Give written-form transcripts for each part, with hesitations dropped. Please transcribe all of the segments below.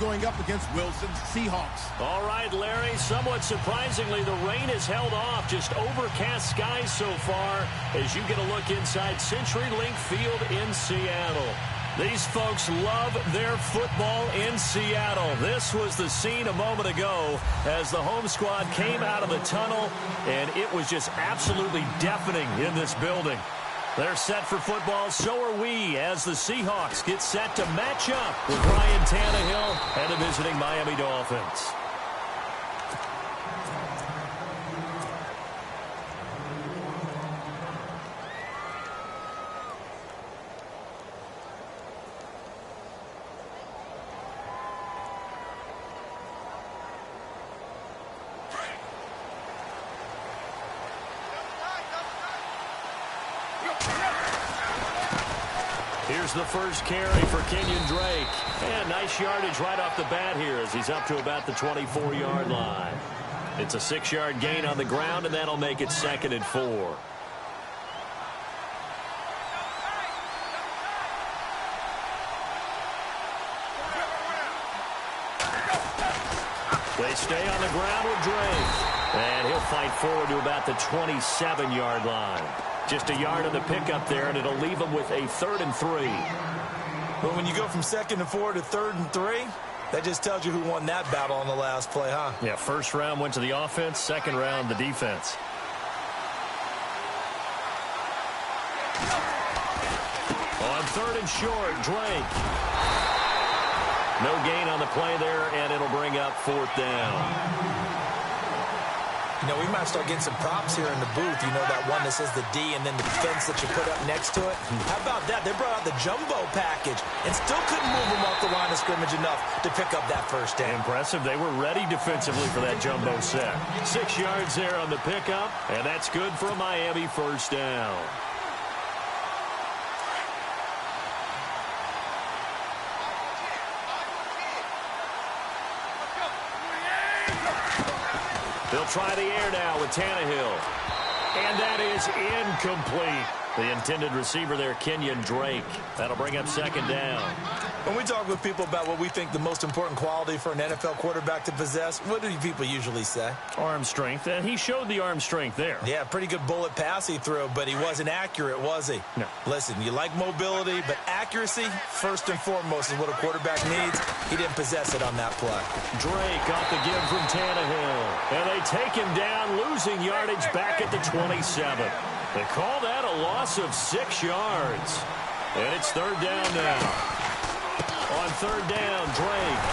going up against Wilson's Seahawks. All right, Larry, somewhat surprisingly, the rain has held off. Just overcast skies so far as you get a look inside CenturyLink Field in Seattle. These folks love their football in Seattle. This was the scene a moment ago as the home squad came out of the tunnel, and it was just absolutely deafening in this building. They're set for football, so are we, as the Seahawks get set to match up with Ryan Tannehill and the visiting Miami Dolphins. Here's the first carry for Kenyon Drake. And nice yardage right off the bat here as he's up to about the 24-yard line. It's a 6-yard gain on the ground, and that'll make it 2nd and 4. They stay on the ground with Drake. And he'll fight forward to about the 27-yard line. Just a yard on the pickup there, and it'll leave him with a 3rd and 3. Well, when you go from 2nd and 4 to 3rd and 3, that just tells you who won that battle on the last play, huh? Yeah, first round went to the offense, second round the defense. On 3rd and short, Drake. No gain on the play there, and it'll bring up 4th down. You know, we might start getting some props here in the booth. You know, that one that says the D and then the fence that you put up next to it? How about that? They brought out the jumbo package and still couldn't move them off the line of scrimmage enough to pick up that first down. Impressive. They were ready defensively for that jumbo set. 6 yards there on the pickup, and that's good for a Miami first down. They'll try the air now with Tannehill. And that is incomplete. The intended receiver there, Kenyon Drake. That'll bring up 2nd down. When we talk with people about what we think the most important quality for an NFL quarterback to possess, what do people usually say? Arm strength, and he showed the arm strength there. Yeah, pretty good bullet pass he threw, but he wasn't accurate, was he? No. Listen, you like mobility, but accuracy, first and foremost, is what a quarterback needs. He didn't possess it on that play. Drake off the give from Tannehill. And they take him down, losing yardage back at the 27. They call that a loss of 6 yards. And it's 3rd down now. On 3rd down, Drake.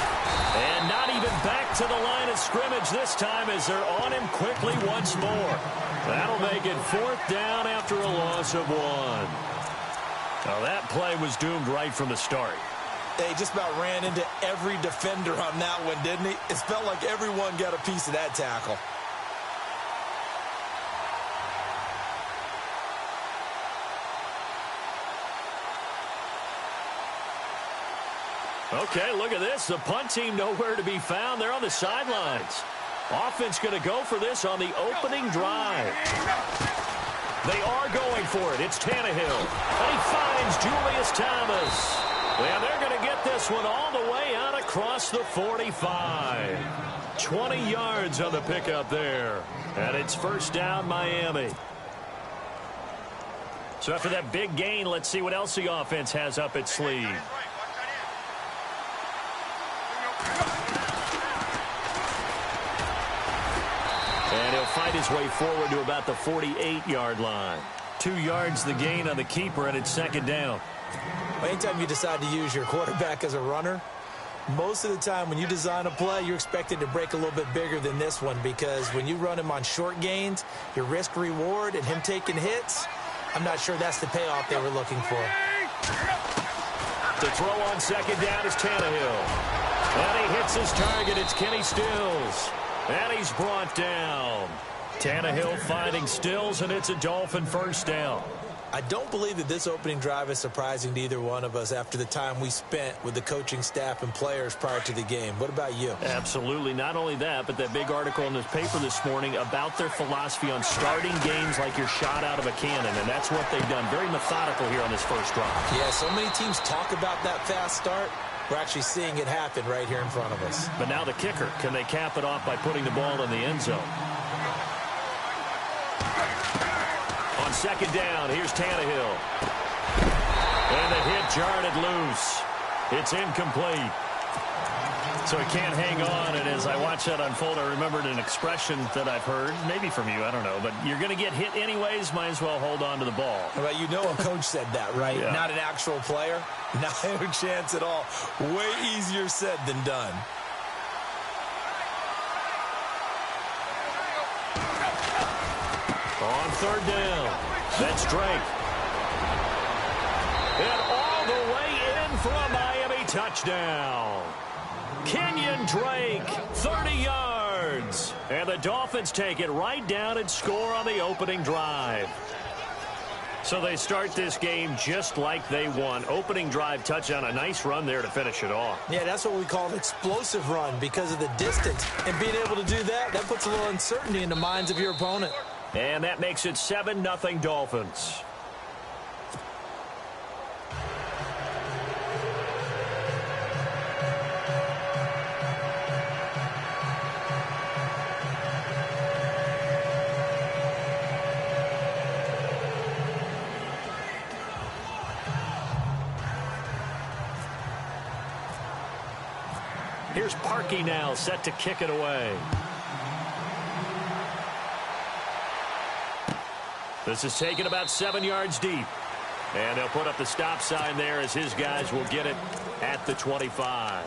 And not even back to the line of scrimmage this time as they're on him quickly once more. That'll make it 4th down after a loss of 1. Now that play was doomed right from the start. They just about ran into every defender on that one, didn't he? It felt like everyone got a piece of that tackle. Okay, look at this. The punt team nowhere to be found. They're on the sidelines. Offense going to go for this on the opening drive. They are going for it. It's Tannehill. And he finds Julius Thomas. And they're going to get this one all the way out across the 45. 20 yards on the pickup there. And it's 1st down, Miami. So after that big gain, let's see what else the offense has up its sleeve. And he'll fight his way forward to about the 48-yard line. 2 yards the gain on the keeper, and it's 2nd down. Anytime you decide to use your quarterback as a runner, most of the time when you design a play, you're expected to break a little bit bigger than this one, because when you run him on short gains, your risk-reward and him taking hits, I'm not sure that's the payoff they were looking for. The throw on 2nd down is Tannehill. And he hits his target. It's Kenny Stills. And he's brought down. Tannehill finding Stills, and it's a Dolphin first down. I don't believe that this opening drive is surprising to either one of us after the time we spent with the coaching staff and players prior to the game. What about you? Absolutely. Not only that, but that big article in the paper this morning about their philosophy on starting games like you're shot out of a cannon, and that's what they've done. Very methodical here on this first drive. Yeah, so many teams talk about that fast start. We're actually seeing it happen right here in front of us. But now the kicker. Can they cap it off by putting the ball in the end zone? On second down, here's Tannehill. And the hit jarred it loose. It's incomplete. So he can't hang on, and as I watch that unfold, I remembered an expression that I've heard, maybe from you, I don't know, but you're going to get hit anyways, might as well hold on to the ball. Well, you know a coach said that, right? Yeah. Not an actual player. Not a chance at all. Way easier said than done. On third down, that's Drake. And all the way in for a Miami touchdown. Kenyon Drake, 30 yards. And the Dolphins take it right down and score on the opening drive. So they start this game just like they won. Opening drive touchdown, a nice run there to finish it off. Yeah, that's what we call an explosive run because of the distance. And being able to do that, that puts a little uncertainty in the minds of your opponent. And that makes it 7-0 Dolphins. Here's Parkey now, set to kick it away. This is taken about 7 yards deep. And they'll put up the stop sign there as his guys will get it at the 25.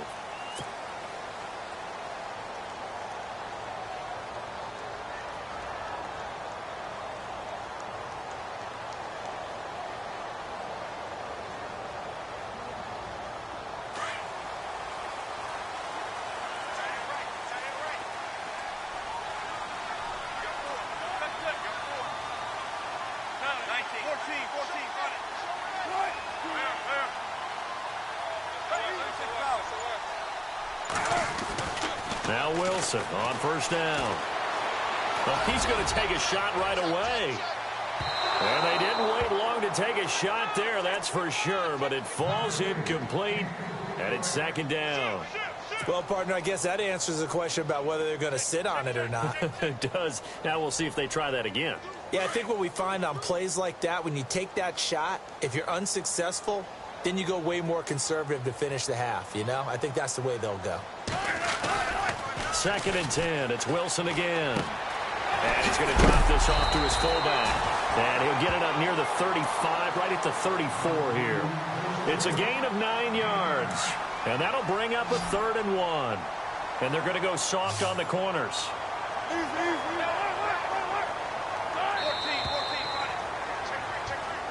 Now Wilson on first down. Well, he's going to take a shot right away. And they didn't wait long to take a shot there, that's for sure. But it falls incomplete, and it's second down. Well, partner, I guess that answers the question about whether they're going to sit on it or not. It does. Now we'll see if they try that again. Yeah, I think what we find on plays like that, when you take that shot, if you're unsuccessful, then you go way more conservative to finish the half, you know? I think that's the way they'll go. Second and 10. It's Wilson again. And he's going to drop this off to his fullback. And he'll get it up near the 35, right at the 34 here. It's a gain of 9 yards. And that'll bring up a 3rd and 1. And they're going to go soft on the corners.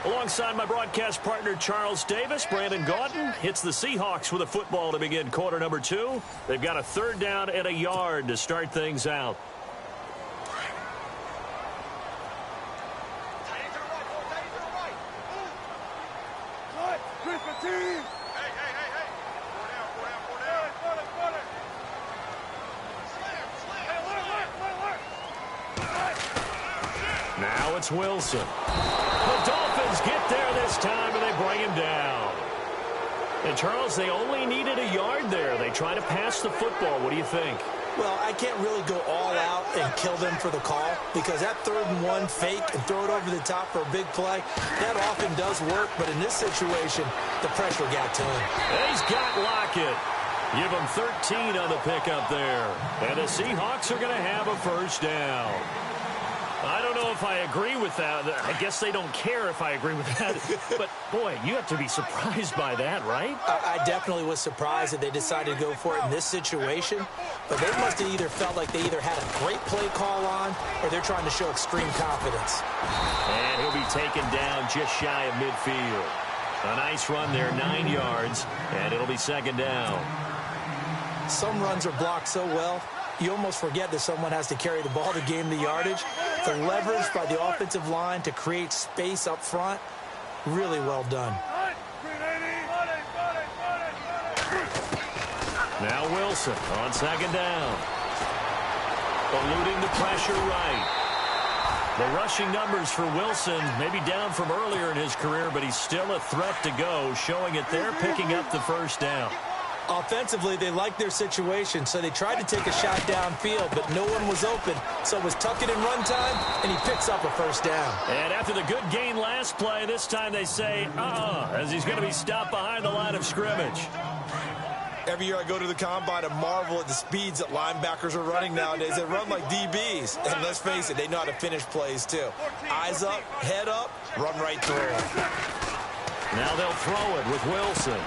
Alongside my broadcast partner, Charles Davis, Brandon Gaudin hits the Seahawks with a football to begin quarter number 2. They've got a 3rd down and a yard to start things out. Now it's Wilson. The Dolphins get there this time, and they bring him down. And, Charles, they only needed a yard there. They try to pass the football. What do you think? Well, I can't really go all out and kill them for the call because that 3rd and 1 fake and throw it over the top for a big play, that often does work. But in this situation, the pressure got to him. And he's got Lockett. Give him 13 on the pickup there. And the Seahawks are going to have a 1st down. I don't know if I agree with that. I guess they don't care if I agree with that. But, boy, you have to be surprised by that, right? I definitely was surprised that they decided to go for it in this situation. But they must have either felt like they either had a great play call on or they're trying to show extreme confidence. And he'll be taken down just shy of midfield. A nice run there, 9 yards, and it'll be 2nd down. Some runs are blocked so well, you almost forget that someone has to carry the ball to gain the yardage. The leverage by the offensive line to create space up front, really well done. Now Wilson on 2nd down. Eluding the pressure right. The rushing numbers for Wilson maybe down from earlier in his career, but he's still a threat to go, showing it there, picking up the 1st down. Offensively, they liked their situation, so they tried to take a shot downfield, but no one was open. So it was tuck it and run time, and he picks up a first down. And after the good gain last play, this time they say, as he's going to be stopped behind the line of scrimmage. Every year I go to the combine and marvel at the speeds that linebackers are running nowadays. They run like DBs. And let's face it, they know how to finish plays too. Eyes up, head up, run right through it. Now they'll throw it with Wilson.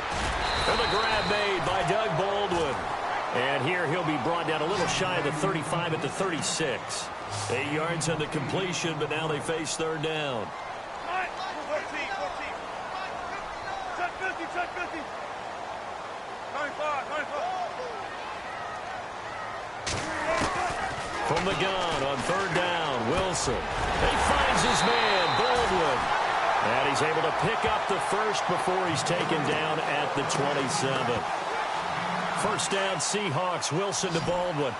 And the grab made by Doug Baldwin. And here he'll be brought down a little shy of the 35 at the 36. 8 yards on the completion, but now they face third down. From the gun on third down, Wilson. He finds his man, Baldwin. And he's able to pick up the first before he's taken down at the 27. First down, Seahawks, Wilson to Baldwin.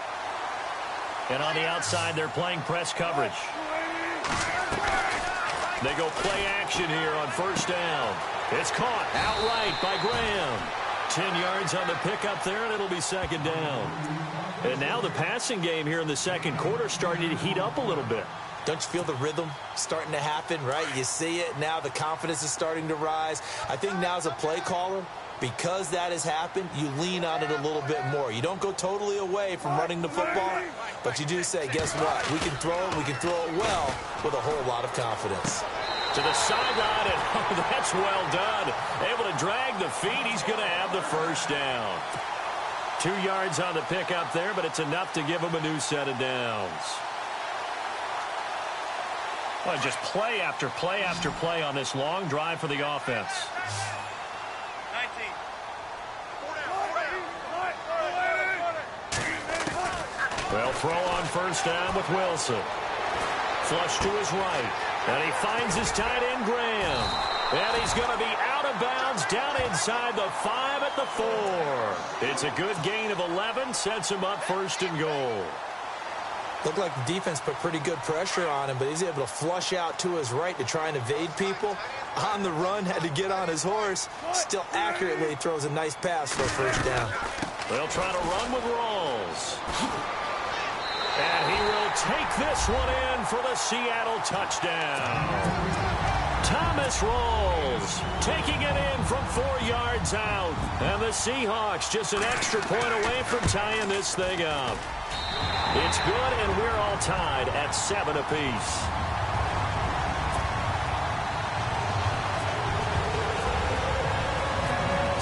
And on the outside, they're playing press coverage. They go play action here on first down. It's caught outright by Graham. 10 yards on the pickup there, and it'll be second down. And now the passing game here in the second quarter starting to heat up a little bit. Don't you feel the rhythm starting to happen, right? You see it. Now the confidence is starting to rise. I think now as a play caller, because that has happened, you lean on it a little bit more. You don't go totally away from running the football, but you do say, guess what? We can throw it. We can throw it well with a whole lot of confidence. To the sideline, and that's well done. Able to drag the feet. He's going to have the first down. 2 yards on the pickup there, but it's enough to give him a new set of downs. Well, just play after play after play on this long drive for the offense. 19. Well, throw on first down with Wilson. Flush to his right. And he finds his tight end, Graham. And he's going to be out of bounds down inside the 5 at the 4. It's a good gain of 11. Sets him up first and goal. Looked like the defense put pretty good pressure on him, but he's able to flush out to his right to try and evade people. On the run, had to get on his horse. Still accurately throws a nice pass for a first down. They'll try to run with Rawls. And he will take this one in for the Seattle touchdown. Thomas Rawls taking it in from 4 yards out. And the Seahawks just an extra point away from tying this thing up. It's good, and we're all tied at 7 apiece.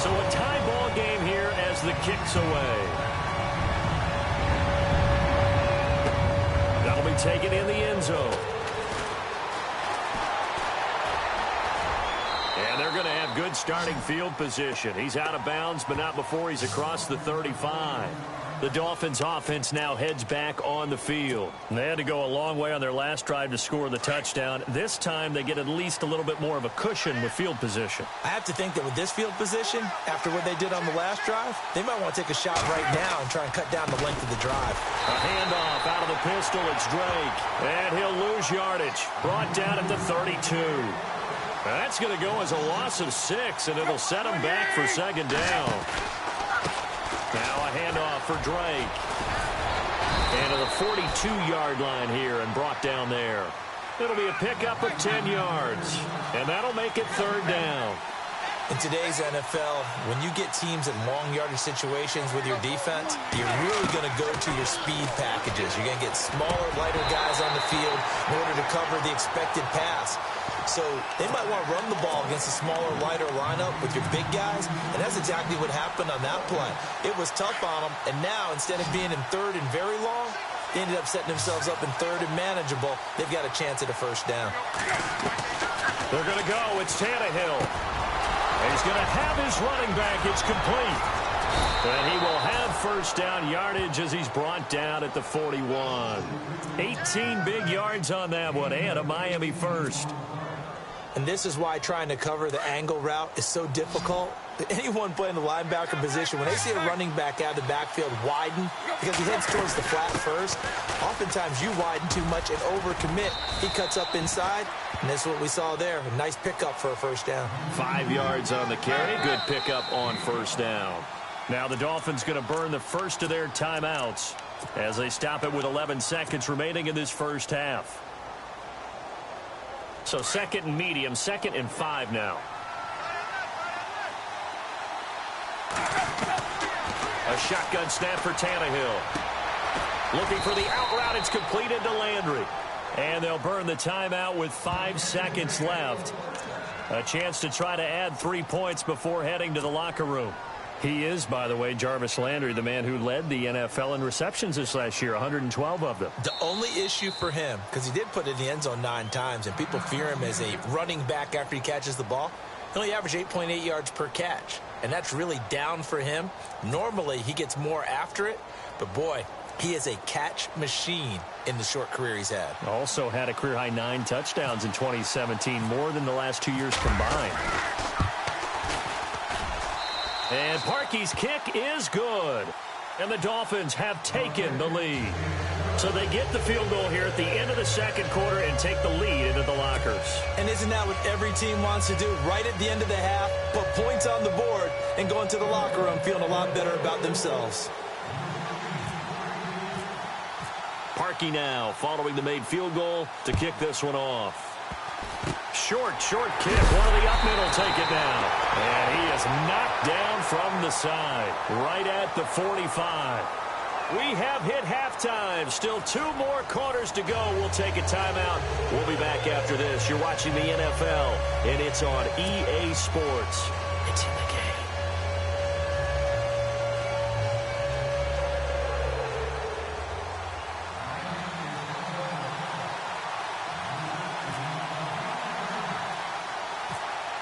So a tie ball game here as the kick's away. That'll be taken in the end zone. And they're going to have good starting field position. He's out of bounds, but not before he's across the 35. The Dolphins offense now heads back on the field. They had to go a long way on their last drive to score the touchdown. This time they get at least a little bit more of a cushion with field position. I have to think that with this field position, after what they did on the last drive, they might want to take a shot right now and try and cut down the length of the drive. A handoff out of the pistol. It's Drake. And he'll lose yardage. Brought down at the 32. That's going to go as a loss of 6, and it'll set him back for second down. Now a handoff for Drake. And to the 42-yard line here and brought down there. It'll be a pickup of 10 yards. And that'll make it third down. In today's NFL, when you get teams in long yardage situations with your defense, you're really going to go to your speed packages. You're going to get smaller, lighter guys on the field in order to cover the expected pass. So they might want to run the ball against a smaller, lighter lineup with your big guys, and that's exactly what happened on that play. It was tough on them, and now instead of being in third and very long, they ended up setting themselves up in third and manageable. They've got a chance at a first down. They're going to go. It's Tannehill. He's going to have his running back. It's complete. And he will have first down yardage as he's brought down at the 41. 18 big yards on that one, and a Miami first. And this is why trying to cover the angle route is so difficult. Anyone playing the linebacker position, when they see a running back out of the backfield widen, because he heads towards the flat first, oftentimes you widen too much and overcommit. He cuts up inside, and that's what we saw there. A nice pickup for a first down. 5 yards on the carry. Good pickup on first down. Now the Dolphins going to burn the first of their timeouts as they stop it with 11 seconds remaining in this first half. So second and medium, 2nd and 5 now. A shotgun snap for Tannehill. Looking for the out route. It's completed to Landry. And they'll burn the timeout with 5 seconds left. A chance to try to add 3 points before heading to the locker room. He is, by the way, Jarvis Landry, the man who led the NFL in receptions this last year, 112 of them. The only issue for him, because he did put it in the end zone 9 times, and people fear him as a running back after he catches the ball, he only averaged 8.8 yards per catch, and that's really down for him. Normally, he gets more after it, but boy, he is a catch machine in the short career he's had. Also had a career-high 9 touchdowns in 2017, more than the last 2 years combined. And Parkey's kick is good. And the Dolphins have taken the lead. So they get the field goal here at the end of the second quarter and take the lead into the lockers. And isn't that what every team wants to do? Right at the end of the half, put points on the board and go into the locker room feeling a lot better about themselves. Parkey now following the made field goal to kick this one off. Short kick. One of the up middle take it down. And he is knocked down from the side. Right at the 45. We have hit halftime. Still 2 more quarters to go. We'll take a timeout. We'll be back after this. You're watching the NFL, and it's on EA Sports. It's in the game.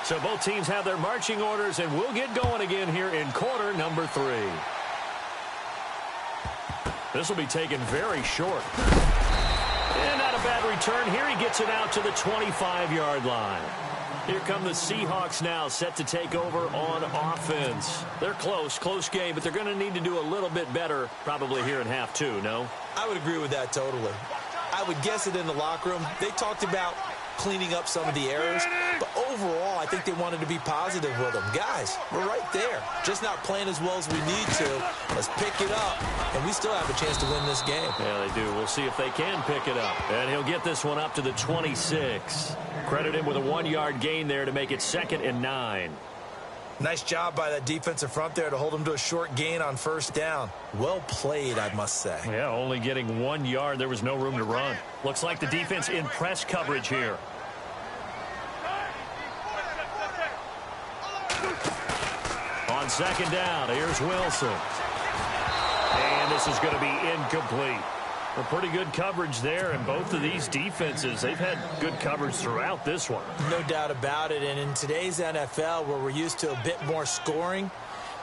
So both teams have their marching orders, and we'll get going again here in quarter number 3. This will be taken very short. And not a bad return. Here he gets it out to the 25-yard line. Here come the Seahawks now, set to take over on offense. They're close game, but they're going to need to do a little bit better probably here in half 2, no? I would agree with that totally. I would guess it in the locker room. They talked about cleaning up some of the errors, but overall, I think they wanted to be positive with them. Guys, we're right there. Just not playing as well as we need to. Let's pick it up, and we still have a chance to win this game. Yeah, they do. We'll see if they can pick it up. And he'll get this one up to the 26. Credit him with a 1-yard gain there to make it 2nd and 9. Nice job by that defensive front there to hold him to a short gain on first down. Well played, I must say. Yeah, only getting 1 yard. There was no room to run. Looks like the defense in press coverage here. On second down, here's Wilson. And this is going to be incomplete. Well, pretty good coverage there, and both of these defenses, they've had good coverage throughout this one. No doubt about it, and in today's NFL, where we're used to a bit more scoring,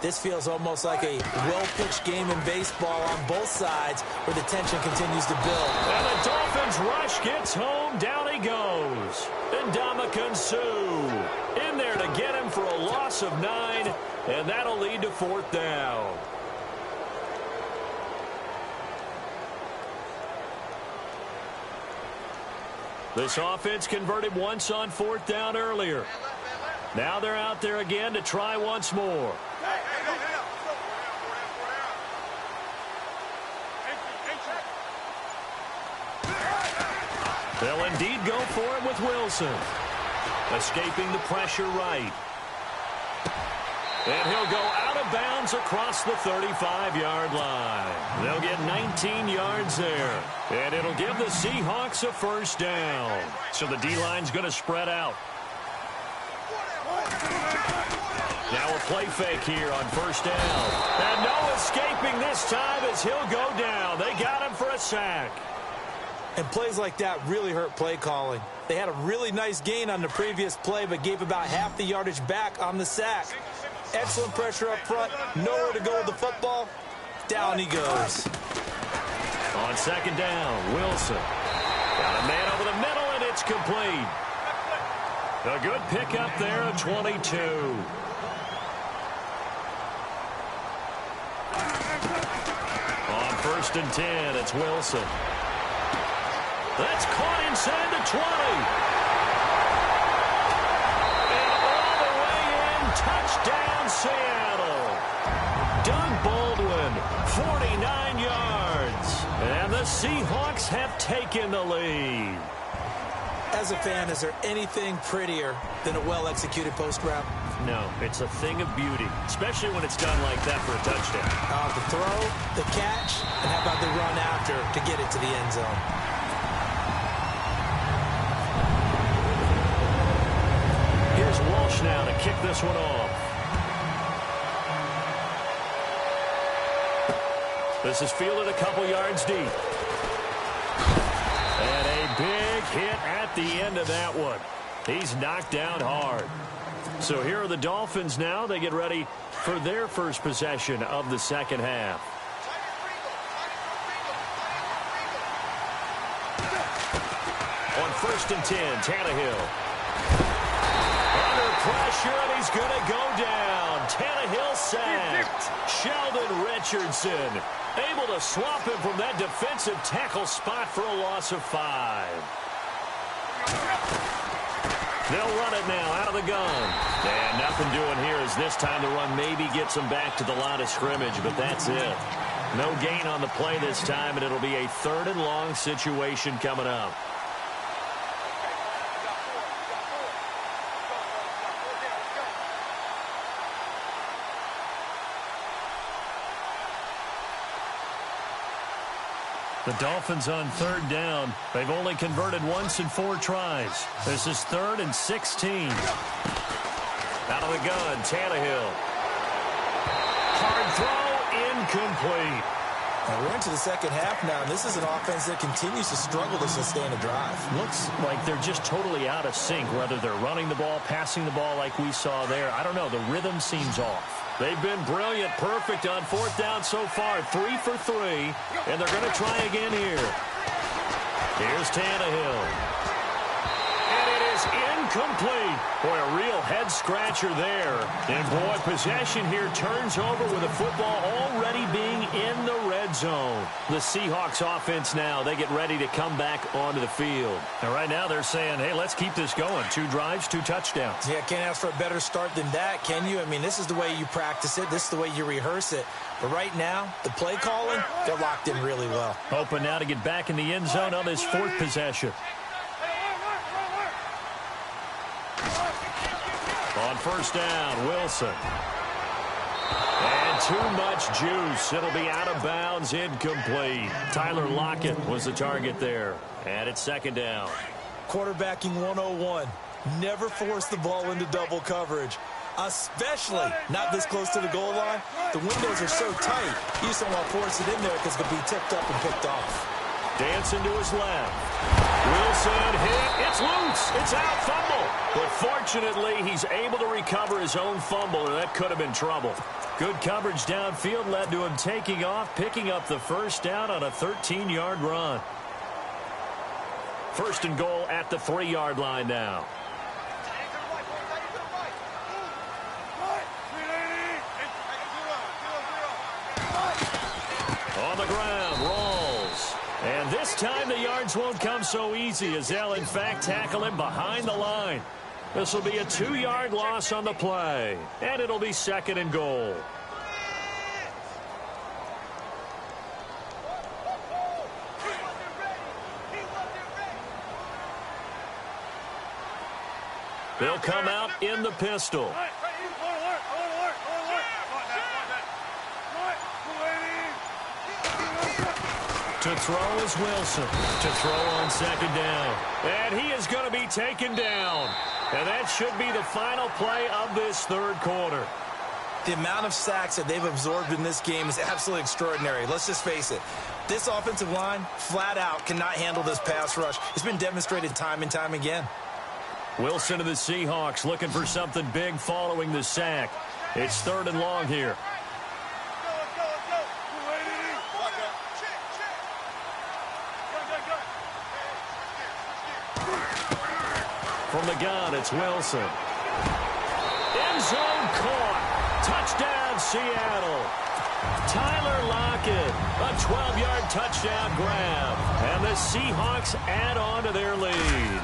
this feels almost like a well-pitched game in baseball on both sides where the tension continues to build. And the Dolphins rush gets home. Down he goes. Ndamukong Suh in there to get him for a loss of 9, and that'll lead to 4th down. This offense converted once on 4th down earlier. Now they're out there again to try once more. They'll indeed go for it with Wilson. Escaping the pressure right. And he'll go out of bounds across the 35-yard line. They'll get 19 yards there. And it'll give the Seahawks a 1st down. So the D-line's going to spread out. Now a play fake here on 1st down. And no escaping this time as he'll go down. They got him for a sack. And plays like that really hurt play calling. They had a really nice gain on the previous play, but gave about half the yardage back on the sack. Excellent pressure up front. Nowhere to go with the football. Down he goes. On 2nd down, Wilson. Got a man over the middle, and it's complete. A good pickup there of 22. On 1st and 10, it's Wilson. That's caught inside the 20. And all the way in, touchdown Seattle. 49 yards. And the Seahawks have taken the lead. As a fan, is there anything prettier than a well-executed post route? No, it's a thing of beauty, especially when it's done like that for a touchdown. The throw, the catch, and how about the run after to get it to the end zone? Here's Walsh now to kick this one off. This is fielded a couple yards deep. And a big hit at the end of that one. He's knocked down hard. So here are the Dolphins now. They get ready for their first possession of the second half. On 1st and 10, Tannehill. Under pressure, and he's going to go down. Tannehill sacked. Sheldon Richardson able to swap him from that defensive tackle spot for a loss of 5. They'll run it now out of the gun. And nothing doing here as this time the run maybe gets them back to the line of scrimmage, but that's it. No gain on the play this time, and it'll be a 3rd and long situation coming up. The Dolphins on 3rd down. They've only converted once in 4 tries. This is 3rd and 16. Out of the gun, Tannehill. Hard throw, incomplete. Now we're into the second half now, and this is an offense that continues to struggle to sustain a drive. Looks like they're just totally out of sync, whether they're running the ball, passing the ball like we saw there. I don't know. The rhythm seems off. They've been brilliant, perfect on 4th down so far. 3 for 3, and they're going to try again here. Here's Tannehill. And it is incomplete. Boy, a real head-scratcher there. And, boy, possession here turns over with the football already being in the red zone. The Seahawks offense now, they get ready to come back onto the field. And right now they're saying, hey, let's keep this going. 2 drives, 2 touchdowns. Yeah, can't ask for a better start than that, can you? I mean, this is the way you practice it. This is the way you rehearse it. But right now, the play calling, they're locked in really well. Hoping now to get back in the end zone on this 4th possession. On 1st down, Wilson. And too much juice. It'll be out of bounds, incomplete. Tyler Lockett was the target there. And it's 2nd down. Quarterbacking 101. Never force the ball into double coverage, especially not this close to the goal line. The windows are so tight, you just don't want to force it in there because it'll be tipped up and picked off. Dancing to his left. Wilson hit. It's loose. It's out. Fumble. But fortunately, he's able to recover his own fumble, or that could have been trouble. Good coverage downfield led to him taking off, picking up the 1st down on a 13-yard run. 1st and goal at the 3-yard line now. On the ground, rolls. And this time the yards won't come so easy as they'll, in fact, tackle him behind the line. This will be a 2-yard loss on the play. And it'll be 2nd and goal. They'll come out in the pistol. To throw is Wilson. To throw on 2nd down. And he is going to be taken down. And that should be the final play of this 3rd quarter. The amount of sacks that they've absorbed in this game is absolutely extraordinary. Let's just face it. This offensive line, flat out, cannot handle this pass rush. It's been demonstrated time and time again. Wilson of the Seahawks looking for something big following the sack. It's 3rd and long here. From the gun, it's Wilson. End zone caught. Touchdown, Seattle. Tyler Lockett, a 12-yard touchdown grab. And the Seahawks add on to their lead.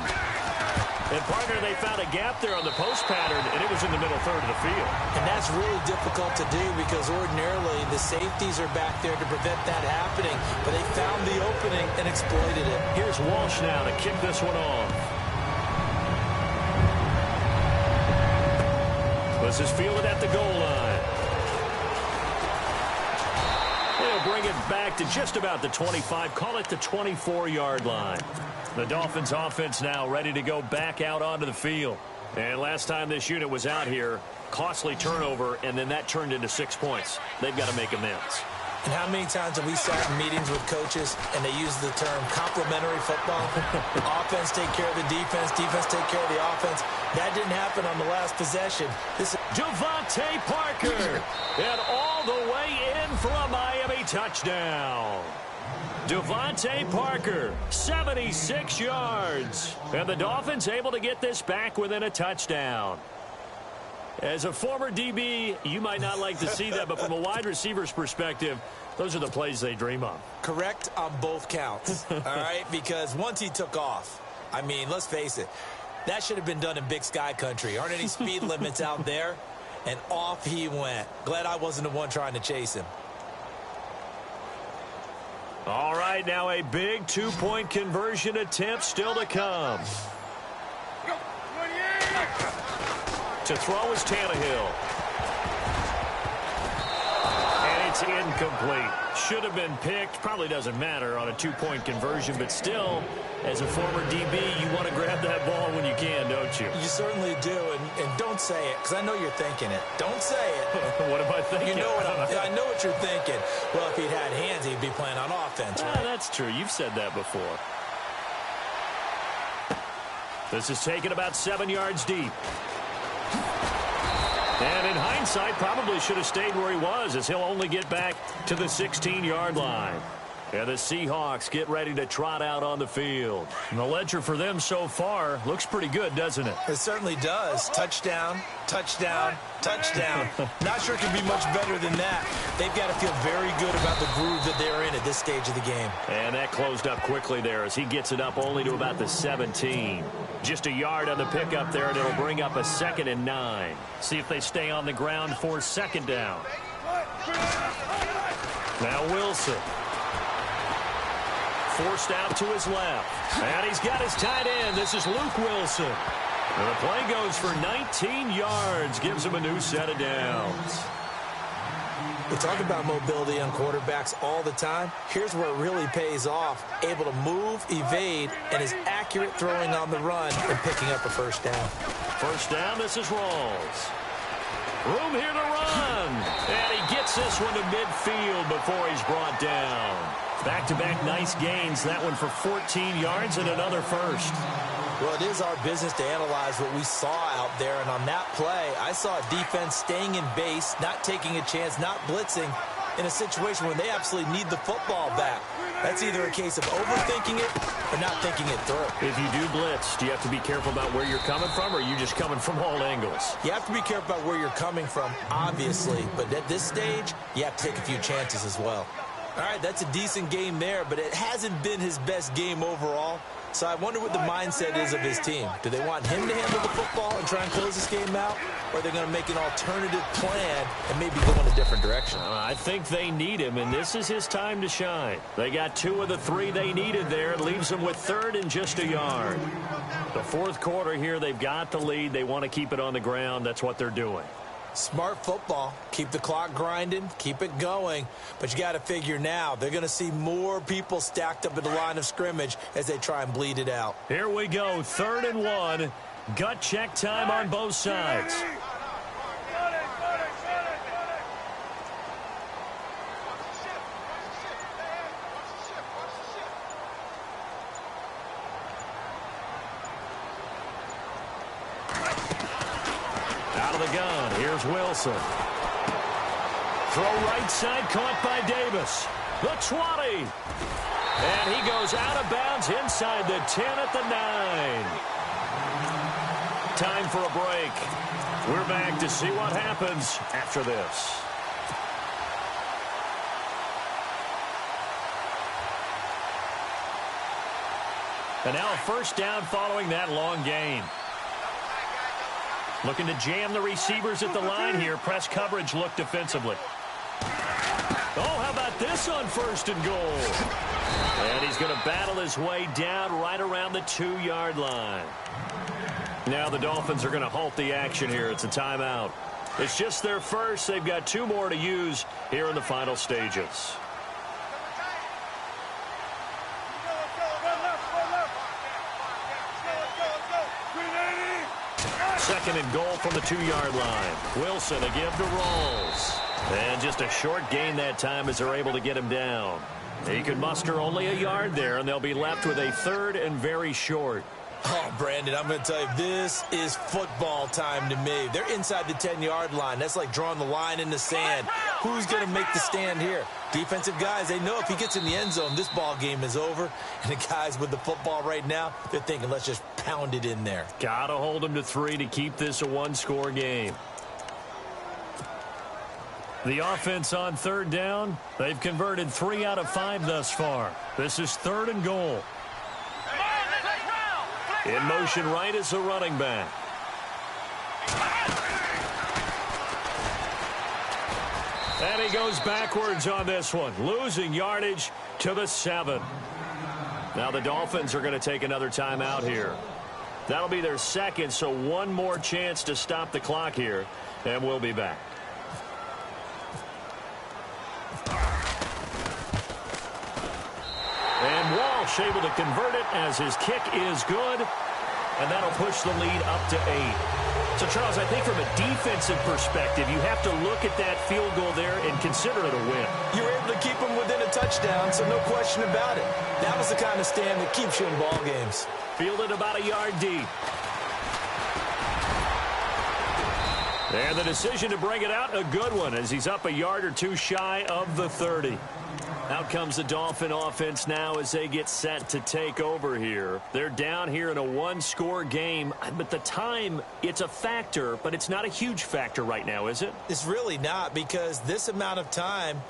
And, partner, they found a gap there on the post pattern, and it was in the middle third of the field. And that's really difficult to do because ordinarily the safeties are back there to prevent that happening. But they found the opening and exploited it. Here's Walsh now to kick this one off. This is fielded at the goal line. They'll bring it back to just about the 25. Call it the 24-yard line. The Dolphins offense now ready to go back out onto the field. And last time this unit was out here, costly turnover, and then that turned into 6 points. They've got to make amends. And how many times have we sat in meetings with coaches and they use the term complementary football? Offense take care of the defense, defense take care of the offense. That didn't happen on the last possession. This is Devontae Parker, and all the way in for a Miami touchdown. Devontae Parker, 76 yards. And the Dolphins able to get this back within a touchdown. As a former DB, you might not like to see that, but from a wide receiver's perspective, those are the plays they dream of. correct on both counts, all right? Because once he took off, I mean, let's face it, that should have been done in Big Sky country. Aren't any speed limits out there? And off he went. Glad I wasn't the one trying to chase him. All right, now a big two-point conversion attempt still to come. To throw is Tannehill. And it's incomplete. Should have been picked. Probably doesn't matter on a two-point conversion, but still, as a former DB, you want to grab that ball when you can, don't you? You certainly do, and don't say it, because I know you're thinking it. Don't say it. What am I thinking? You know what I know what you're thinking. Well, if he'd had hands, he'd be playing on offense, right? That's true. You've said that before. This is taken about 7 yards deep. And in hindsight, probably should have stayed where he was, as he'll only get back to the 16-yard line. And the Seahawks get ready to trot out on the field. And the ledger for them so far looks pretty good, doesn't it? It certainly does. Touchdown, touchdown, touchdown. Not sure it can be much better than that. They've got to feel very good about the groove that they're in at this stage of the game. And that closed up quickly there as he gets it up only to about the 17. Just a yard on the pickup there, and it'll bring up a 2nd and 9. See if they stay on the ground for 2nd down. Now Wilson. Forced out to his left. And he's got his tight end. This is Luke Wilson. And the play goes for 19 yards. Gives him a new set of downs. We talk about mobility on quarterbacks all the time. Here's where it really pays off. Able to move, evade, and is accurate throwing on the run and picking up a first down. First down, this is Rawls. Room here to run. And he gets this one to midfield before he's brought down. Back-to-back nice gains. That one for 14 yards and another first. Well, it is our business to analyze what we saw out there. And on that play, I saw a defense staying in base, not taking a chance, not blitzing in a situation where they absolutely need the football back. That's either a case of overthinking it or not thinking it through. If you do blitz, do you have to be careful about where you're coming from, or are you just coming from all angles? You have to be careful about where you're coming from, obviously. But at this stage, you have to take a few chances as well. All right, that's a decent game there, but it hasn't been his best game overall. So I wonder what the mindset is of his team. Do they want him to handle the football and try and close this game out? Or are they going to make an alternative plan and maybe go in a different direction? I think they need him, and this is his time to shine. They got 2 of the 3 they needed there. It leaves them with 3rd and just a yard. The 4th quarter here, they've got the lead. They want to keep it on the ground. That's what they're doing. Smart football. Keep the clock grinding. Keep it going. But you got to figure now, they're going to see more people stacked up at the line of scrimmage as they try and bleed it out. Here we go. 3rd and 1. Gut check time on both sides. Out of the gun, here's Wilson. Throw right side, caught by Davis. The 20. And he goes out of bounds inside the 10 at the 9. Time for a break. We're back to see what happens after this. And now a first down following that long gain. Looking to jam the receivers at the line here. Press coverage look defensively. Oh, how about this on first and goal? And he's going to battle his way down right around the 2-yard line. Now the Dolphins are going to halt the action here. It's a timeout. It's just their first. They've got 2 more to use here in the final stages. Second and goal from the 2-yard line. Wilson a give to Rawls. And just a short gain that time as they're able to get him down. He could muster only a yard there, and they'll be left with a 3rd and very short. Oh, Brandon, I'm going to tell you, this is football time to me. They're inside the 10-yard line. That's like drawing the line in the sand. Who's going to make the stand here? Defensive guys, they know if he gets in the end zone, this ball game is over. And the guys with the football right now, they're thinking, let's just pound it in there. Got to hold them to 3 to keep this a 1-score game. The offense on 3rd down, they've converted 3 out of 5 thus far. This is 3rd and goal. In motion right is the running back. And he goes backwards on this one, losing yardage to the 7. Now the Dolphins are going to take another timeout here. That'll be their 2nd, so 1 more chance to stop the clock here, and we'll be back. And Walsh able to convert it as his kick is good. And that'll push the lead up to 8. So, Charles, I think from a defensive perspective, you have to look at that field goal there and consider it a win. You were able to keep them within a touchdown, so no question about it. That was the kind of stand that keeps you in ball games. Fielded about a yard deep. And the decision to bring it out, a good one, as he's up a yard or 2 shy of the 30. Out comes the Dolphin offense now as they get set to take over here. They're down here in a 1-score game, but the time, it's a factor, but it's not a huge factor right now, is it? It's really not, because this amount of time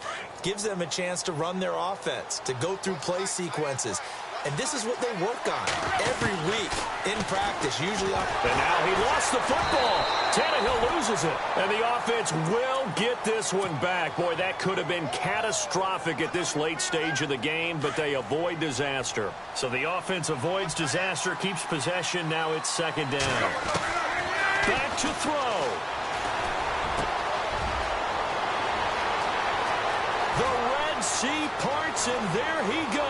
gives them a chance to run their offense, to go through play sequences. And this is what they work on every week in practice, usually. And now he lost the football. Tannehill loses it. And the offense will get this one back. Boy, that could have been catastrophic at this late stage of the game, but they avoid disaster. So the offense avoids disaster, keeps possession. Now it's 2nd down. Back to throw. The Red Sea parts, and there he goes.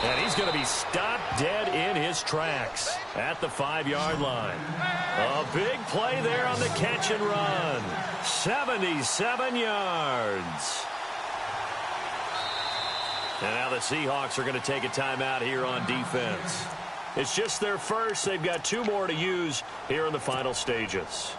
And he's going to be stopped dead in his tracks at the 5-yard line. A big play there on the catch and run. 77 yards. And now the Seahawks are going to take a timeout here on defense. It's just their first. They've got 2 more to use here in the final stages.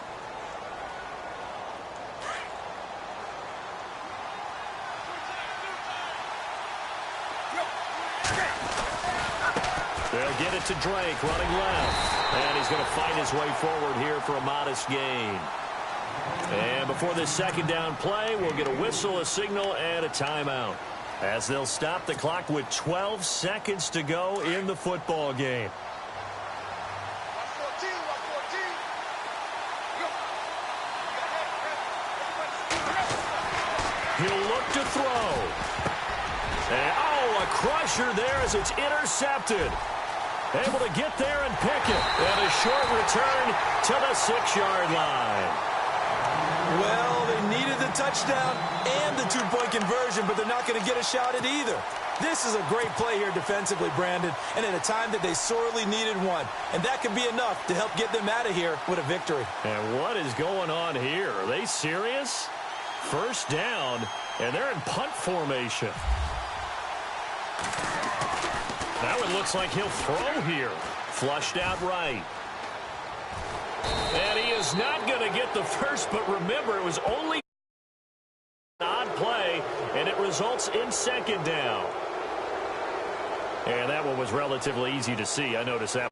They'll get it to Drake, running left. And he's going to fight his way forward here for a modest gain. And before this 2nd down play, we'll get a whistle, a signal, and a timeout, as they'll stop the clock with 12 seconds to go in the football game. He'll look to throw. And, oh, a crusher there as it's intercepted. Able to get there and pick it. And a short return to the 6-yard line. Well, they needed the touchdown and the 2-point conversion, but they're not going to get a shot at either. This is a great play here defensively, Brandon, and at a time that they sorely needed one. And that could be enough to help get them out of here with a victory. And what is going on here? Are they serious? First down, and they're in punt formation. Now it looks like he'll throw here. Flushed out right. And he is not going to get the first, but remember, it was only an odd play, and it results in 2nd down. And that one was relatively easy to see. I noticed that.